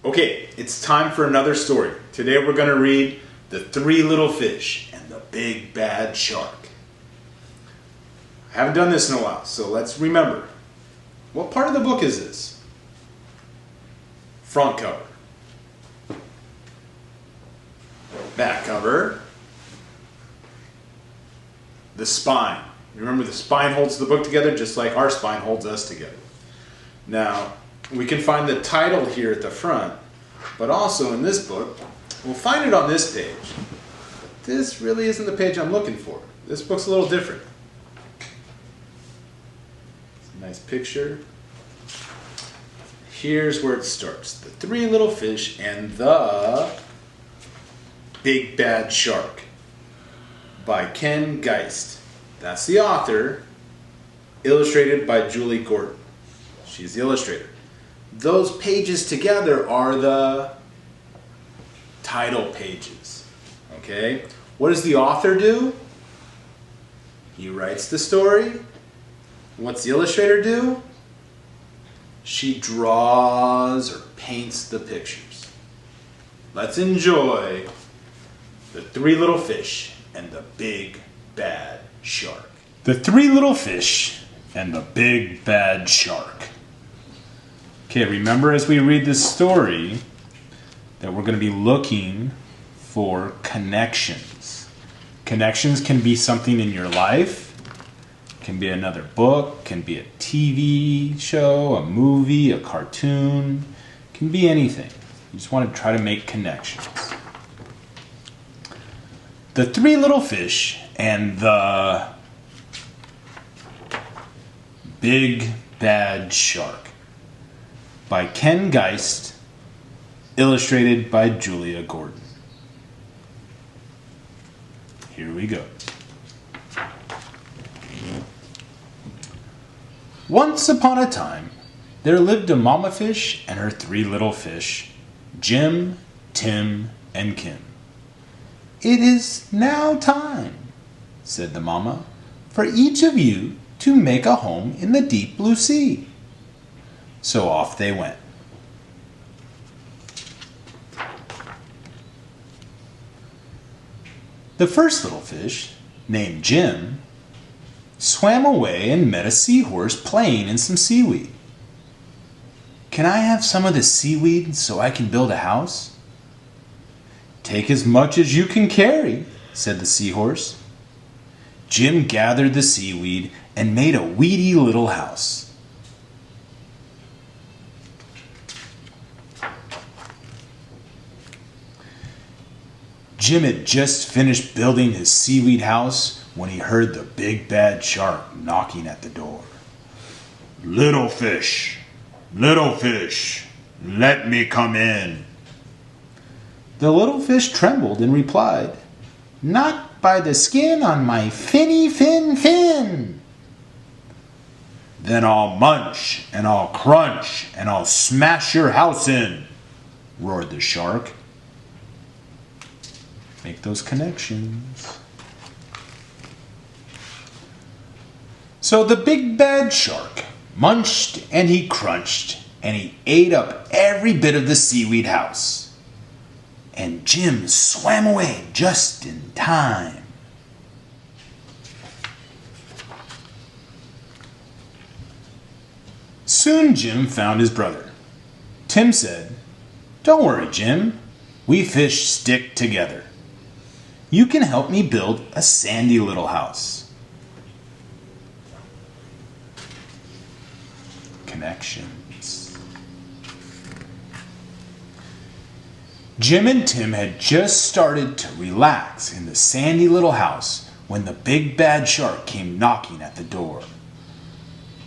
Okay, it's time for another story. Today we're going to read The Three Little Fish and the Big Bad Shark. I haven't done this in a while, so let's remember. What part of the book is this? Front cover. Back cover. The spine. Remember, the spine holds the book together just like our spine holds us together. Now, we can find the title here at the front, but also in this book, we'll find it on this page. This really isn't the page I'm looking for. This book's a little different. It's a nice picture. Here's where it starts. The Three Little Fish and the Big Bad Shark by Ken Geist. That's the author, illustrated by Julie Gordon. She's the illustrator. Those pages together are the title pages. Okay? What does the author do? He writes the story. What's the illustrator do? She draws or paints the pictures. Let's enjoy The Three Little Fish and the Big Bad Shark. The Three Little Fish and the Big Bad Shark. Okay, remember as we read this story that we're going to be looking for connections. Connections can be something in your life, can be another book, can be a TV show, a movie, a cartoon, can be anything. You just want to try to make connections. The Three Little Fish and the Big Bad Shark by Ken Geist, illustrated by Julia Gordon. Here we go. Once upon a time, there lived a mama fish and her three little fish, Jim, Tim, and Kim. "It is now time," said the mama, "for each of you to make a home in the deep blue sea." So off they went. The first little fish, named Jim, swam away and met a seahorse playing in some seaweed. "Can I have some of the seaweed so I can build a house?" "Take as much as you can carry," said the seahorse. Jim gathered the seaweed and made a weedy little house. Jim had just finished building his seaweed house when he heard the big bad shark knocking at the door. Little fish, let me come in." The little fish trembled and replied, "Not by the skin on my finny fin." "Then I'll munch and I'll crunch and I'll smash your house in," roared the shark. Make those connections. So the big bad shark munched and he crunched and he ate up every bit of the seaweed house. And Jim swam away just in time. Soon Jim found his brother. Tim said, "Don't worry, Jim. We fish stick together. You can help me build a sandy little house." Connections. Jim and Tim had just started to relax in the sandy little house when the big bad shark came knocking at the door.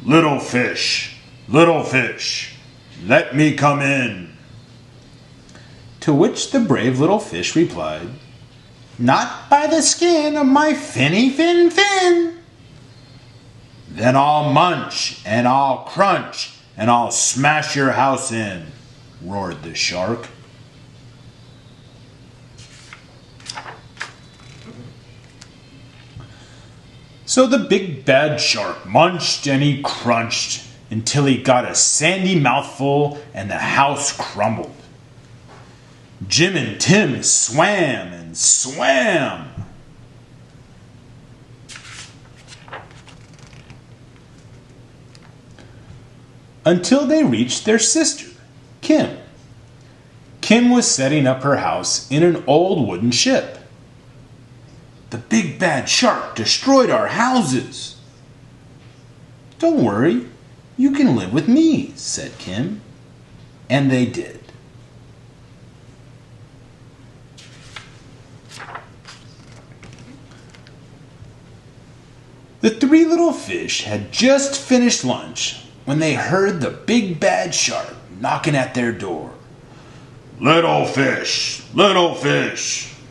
Little fish, let me come in." To which the brave little fish replied, "Not by the skin of my finny fin." "Then I'll munch and I'll crunch and I'll smash your house in," roared the shark. So the big bad shark munched and he crunched until he got a sandy mouthful and the house crumbled. Jim and Tim swam and swam until they reached their sister, Kim. Kim was setting up her house in an old wooden ship. "The big bad shark destroyed our houses." "Don't worry, you can live with me," said Kim. And they did. The three little fish had just finished lunch when they heard the big bad shark knocking at their door. Little fish,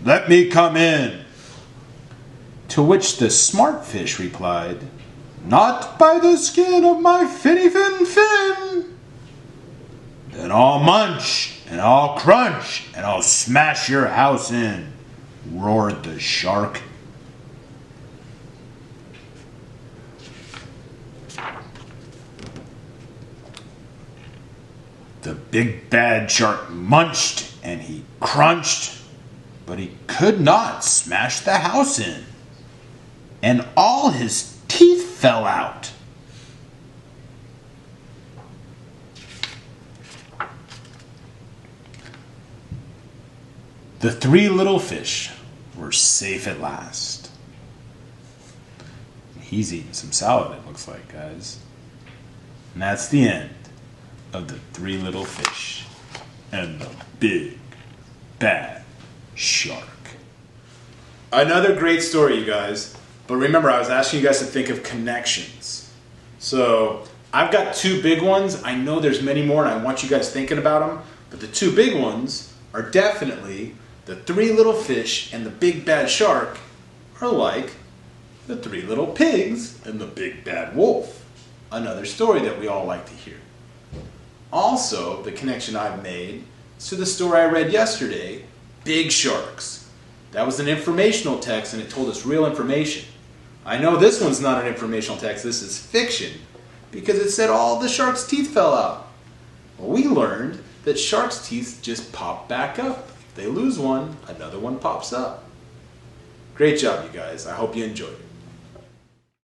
let me come in." To which the smart fish replied, "Not by the skin of my finny fin." "Then I'll munch, and I'll crunch, and I'll smash your house in," roared the shark. The big bad shark munched and he crunched, but he could not smash the house in, and all his teeth fell out. The three little fish were safe at last. He's eating some salad, it looks like, guys. And that's the end of the three little fish and the big bad shark. Another great story, you guys. But remember, I was asking you guys to think of connections. So I've got two big ones. I know there's many more, and I want you guys thinking about them. But the two big ones are definitely the three little fish and the big bad shark are like the three little pigs and the big bad wolf. Another story that we all like to hear. Also, the connection I've made is to the story I read yesterday, Big Sharks. That was an informational text and it told us real information. I know this one's not an informational text, this is fiction, because it said all the shark's teeth fell out. Well, we learned that sharks' teeth just pop back up. If they lose one, another one pops up. Great job, you guys. I hope you enjoyed it.